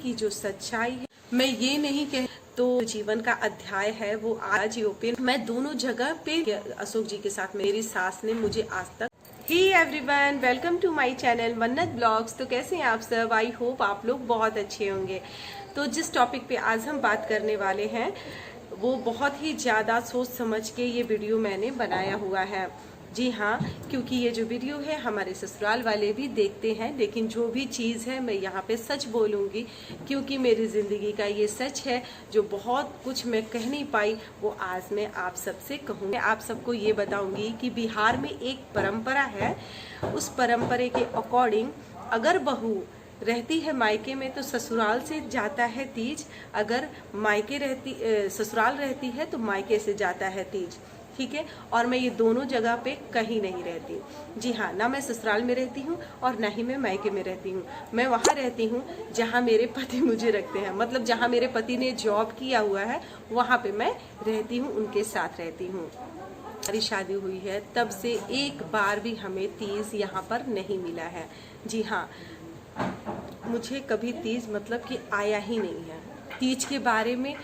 की जो सच्चाई है, मैं ये नहीं कह तो जीवन का अध्याय है वो आज ही ओपन। मैं दोनों जगह पे अशोक जी के साथ, मेरी सास ने मुझे आज तक। Hey everyone, welcome to my channel Mannat blogs. तो कैसे हैं आप सब? आई होप आप लोग बहुत अच्छे होंगे। तो जिस टॉपिक पे आज हम बात करने वाले हैं वो बहुत ही ज़्यादा सोच समझ के ये वीडियो मैंने बनाया हुआ है। जी हाँ, क्योंकि ये जो वीडियो है हमारे ससुराल वाले भी देखते हैं, लेकिन जो भी चीज़ है मैं यहाँ पे सच बोलूँगी, क्योंकि मेरी ज़िंदगी का ये सच है। जो बहुत कुछ मैं कह नहीं पाई वो आज मैं आप सबसे कहूँगी। आप सबको ये बताऊँगी कि बिहार में एक परंपरा है, उस परंपरे के अकॉर्डिंग अगर बहू रहती है मायके में तो ससुराल से जाता है तीज, अगर ससुराल रहती है तो मायके से जाता है तीज। ठीक है, और मैं ये दोनों जगह पे कहीं नहीं रहती। जी हाँ, ना मैं ससुराल में रहती हूँ और ना ही मैं मायके में रहती हूँ। मैं वहाँ रहती हूँ जहाँ मेरे पति मुझे रखते हैं, मतलब जहाँ मेरे पति ने जॉब किया हुआ है वहाँ पे मैं रहती हूँ, उनके साथ रहती हूँ। हमारी शादी हुई है तब से एक बार भी हमें तीज यहाँ पर नहीं मिला है। जी हाँ, मुझे कभी तीज मतलब कि आया ही नहीं है। तीज के बारे में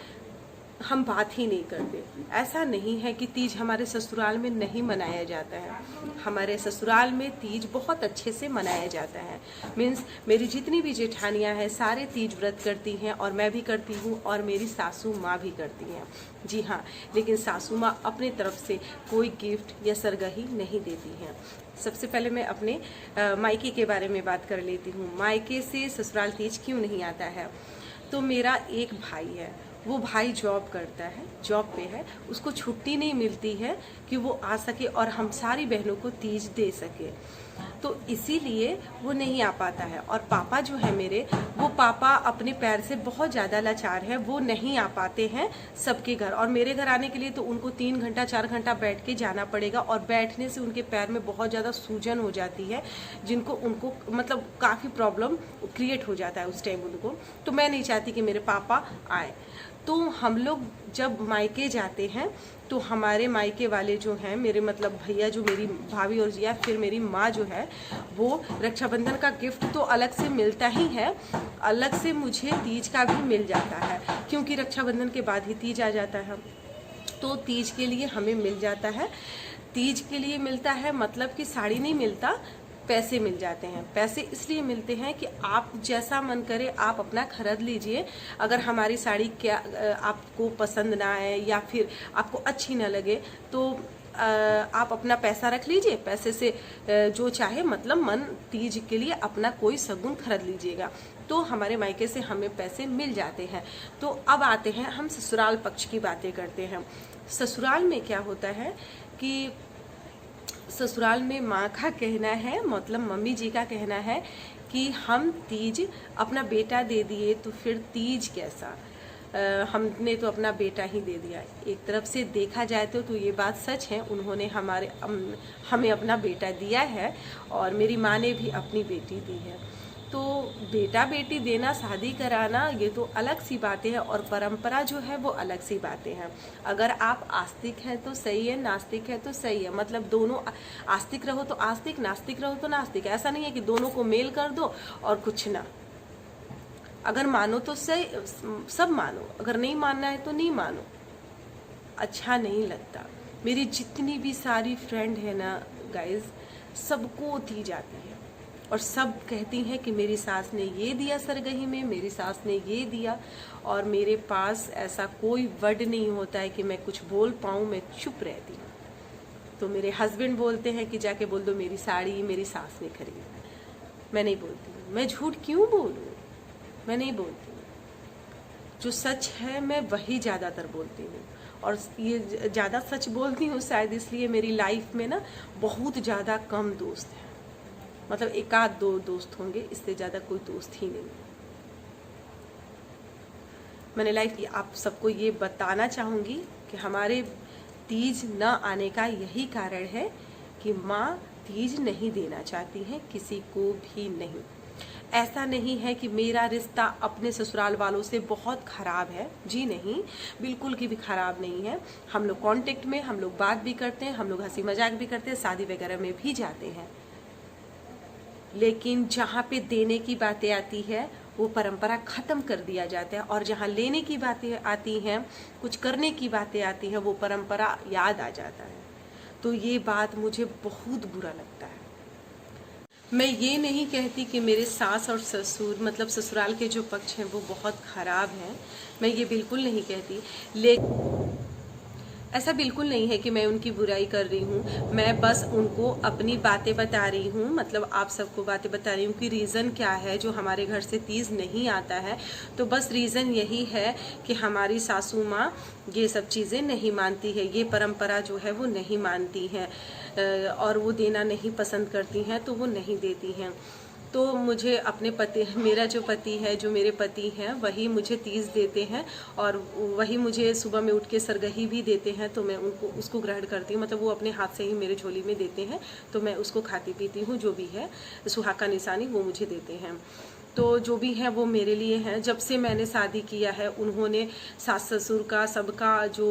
हम बात ही नहीं करते। ऐसा नहीं है कि तीज हमारे ससुराल में नहीं मनाया जाता है, हमारे ससुराल में तीज बहुत अच्छे से मनाया जाता है। मीन्स मेरी जितनी भी जेठानियां हैं सारे तीज व्रत करती हैं और मैं भी करती हूँ और मेरी सासू माँ भी करती हैं। जी हाँ, लेकिन सासू माँ अपने तरफ से कोई गिफ्ट या सरगही नहीं देती हैं। सबसे पहले मैं अपने मायके के बारे में बात कर लेती हूँ। मायके से ससुराल तीज क्यों नहीं आता है? तो मेरा एक भाई है, वो भाई जॉब करता है, जॉब पे है, उसको छुट्टी नहीं मिलती है कि वो आ सके और हम सारी बहनों को तीज दे सके, तो इसीलिए वो नहीं आ पाता है। और पापा जो है मेरे, वो पापा अपने पैर से बहुत ज़्यादा लाचार है, वो नहीं आ पाते हैं सबके घर। और मेरे घर आने के लिए तो उनको 3 घंटा 4 घंटा बैठ के जाना पड़ेगा, और बैठने से उनके पैर में बहुत ज़्यादा सूजन हो जाती है, उनको मतलब काफ़ी प्रॉब्लम क्रिएट हो जाता है उस टाइम उनको। तो मैं नहीं चाहती कि मेरे पापा आए। तो हम लोग जब मायके जाते हैं तो हमारे मायके वाले जो हैं, मेरे मतलब भैया, जो मेरी भाभी और या फिर मेरी माँ जो है, वो रक्षाबंधन का गिफ्ट तो अलग से मिलता ही है, अलग से मुझे तीज का भी मिल जाता है, क्योंकि रक्षाबंधन के बाद ही तीज आ जाता है। तो तीज के लिए हमें मिल जाता है। तीज के लिए मिलता है मतलब कि साड़ी नहीं मिलता, पैसे मिल जाते हैं। पैसे इसलिए मिलते हैं कि आप जैसा मन करे आप अपना खरीद लीजिए। अगर हमारी साड़ी क्या आपको पसंद ना आए या फिर आपको अच्छी ना लगे तो आप अपना पैसा रख लीजिए, पैसे से जो चाहे मतलब मन तीज के लिए अपना कोई शगुन खरीद लीजिएगा। तो हमारे मायके से हमें पैसे मिल जाते हैं। तो अब आते हैं हम ससुराल पक्ष की बातें करते हैं। ससुराल में क्या होता है कि ससुराल में माँ का कहना है, मतलब मम्मी जी का कहना है कि हम तीज अपना बेटा दे दिए तो फिर तीज कैसा, हमने तो अपना बेटा ही दे दिया। एक तरफ से देखा जाए तो ये बात सच है, उन्होंने हमें अपना बेटा दिया है और मेरी माँ ने भी अपनी बेटी दी है। तो बेटा बेटी देना, शादी कराना, ये तो अलग सी बातें हैं, और परंपरा जो है वो अलग सी बातें हैं। अगर आप आस्तिक हैं तो सही है, नास्तिक है तो सही है, मतलब दोनों आस्तिक रहो तो आस्तिक, नास्तिक रहो तो नास्तिक। ऐसा नहीं है कि दोनों को मेल कर दो और कुछ ना। अगर मानो तो सही, सब मानो, अगर नहीं मानना है तो नहीं मानो, अच्छा नहीं लगता। मेरी जितनी भी सारी फ्रेंड है ना गाइज, सबको दी जाती है और सब कहती हैं कि मेरी सास ने ये दिया सरगही में, मेरी सास ने ये दिया, और मेरे पास ऐसा कोई वर्ड नहीं होता है कि मैं कुछ बोल पाऊँ, मैं चुप रहती हूँ। तो मेरे हस्बैंड बोलते हैं कि जाके बोल दो मेरी साड़ी मेरी सास ने खरीदी। मैं नहीं बोलती हूँ, मैं झूठ क्यों बोलूँ, मैं नहीं बोलती हूँ। जो सच है मैं वही ज़्यादातर बोलती हूँ, और ये ज़्यादा सच बोलती हूँ शायद इसलिए मेरी लाइफ में ना बहुत ज़्यादा कम दोस्त हैं, मतलब 1-2 दोस्त होंगे, इससे ज़्यादा कोई दोस्त ही नहीं। मैंने लाइफ आप सबको ये बताना चाहूँगी कि हमारे तीज न आने का यही कारण है कि माँ तीज नहीं देना चाहती हैं किसी को भी नहीं। ऐसा नहीं है कि मेरा रिश्ता अपने ससुराल वालों से बहुत ख़राब है, जी नहीं, बिल्कुल की भी ख़राब नहीं है। हम लोग कांटेक्ट में, हम लोग बात भी करते हैं, हम लोग हंसी मजाक भी करते हैं, शादी वगैरह में भी जाते हैं। लेकिन जहाँ पे देने की बातें आती है वो परंपरा ख़त्म कर दिया जाता है, और जहाँ लेने की बातें आती हैं, कुछ करने की बातें आती हैं, वो परंपरा याद आ जाता है। तो ये बात मुझे बहुत बुरा लगता है। मैं ये नहीं कहती कि मेरे सास और ससुर मतलब ससुराल के जो पक्ष हैं वो बहुत ख़राब हैं, मैं ये बिल्कुल नहीं कहती, लेकिन ऐसा बिल्कुल नहीं है कि मैं उनकी बुराई कर रही हूँ। मैं बस उनको अपनी बातें बता रही हूँ, मतलब आप सबको बातें बता रही हूँ कि रीज़न क्या है जो हमारे घर से तीज नहीं आता है। तो बस रीज़न यही है कि हमारी सासू माँ ये सब चीज़ें नहीं मानती है, ये परंपरा जो है वो नहीं मानती हैं, और वो देना नहीं पसंद करती हैं, तो वो नहीं देती हैं। तो मुझे अपने पति, मेरा जो पति है, जो मेरे पति हैं, वही मुझे तीज देते हैं, और वही मुझे सुबह में उठ के सरगही भी देते हैं। तो मैं उसको ग्रहण करती हूँ, मतलब वो अपने हाथ से ही मेरे झोली में देते हैं, तो मैं उसको खाती पीती हूँ। जो भी है सुहाग का निशानी वो मुझे देते हैं। तो जो भी है वो मेरे लिए हैं। जब से मैंने शादी किया है, उन्होंने सास ससुर का सबका जो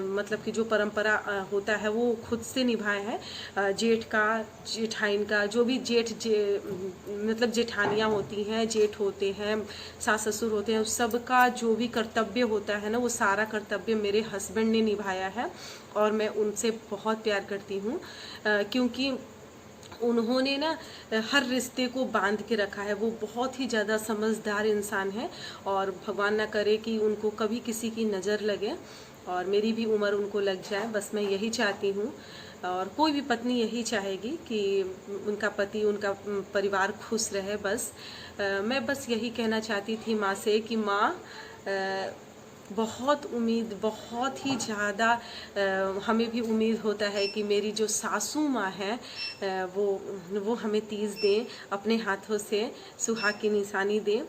मतलब कि जो परंपरा होता है वो खुद से निभाया है। जेठ का, जेठाइन का, जो भी मतलब जेठानियाँ होती हैं, जेठ होते हैं, सास ससुर होते हैं, उस सबका जो भी कर्तव्य होता है ना, वो सारा कर्तव्य मेरे हस्बैंड ने निभाया है, और मैं उनसे बहुत प्यार करती हूँ, क्योंकि उन्होंने ना हर रिश्ते को बांध के रखा है। वो बहुत ही ज़्यादा समझदार इंसान है, और भगवान ना करे कि उनको कभी किसी की नज़र लगे, और मेरी भी उम्र उनको लग जाए, बस मैं यही चाहती हूँ। और कोई भी पत्नी यही चाहेगी कि उनका पति, उनका परिवार खुश रहे। बस मैं बस यही कहना चाहती थी माँ से कि माँ, बहुत उम्मीद, बहुत ही ज़्यादा हमें भी उम्मीद होता है कि मेरी जो सासू माँ है वो हमें तीज दें, अपने हाथों से सुहाग की निशानी दें।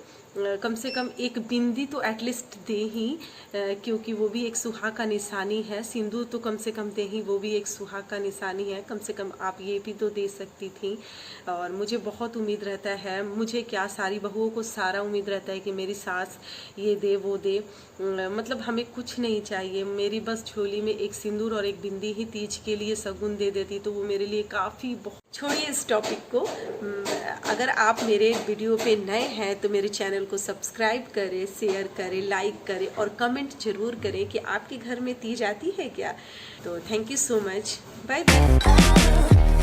कम से कम एक बिंदी तो एटलीस्ट दें ही, क्योंकि वो भी एक सुहाग का निशानी है। सिंदूर तो कम से कम दें ही, वो भी एक सुहाग का निशानी है। कम से कम आप ये भी तो दे सकती थी। और मुझे बहुत उम्मीद रहता है, मुझे क्या, सारी बहुओं को सारा उम्मीद रहता है कि मेरी सास ये दे वो दे, मतलब हमें कुछ नहीं चाहिए। मेरी बस झोली में एक सिंदूर और एक बिंदी ही तीज के लिए सगुन दे देती तो वो मेरे लिए काफ़ी बहुत। छोड़िए इस टॉपिक को। अगर आप मेरे वीडियो पे नए हैं तो मेरे चैनल को सब्सक्राइब करें, शेयर करें, लाइक करें, और कमेंट जरूर करें कि आपके घर में तीज आती है क्या। तो thank you so much, bye bye.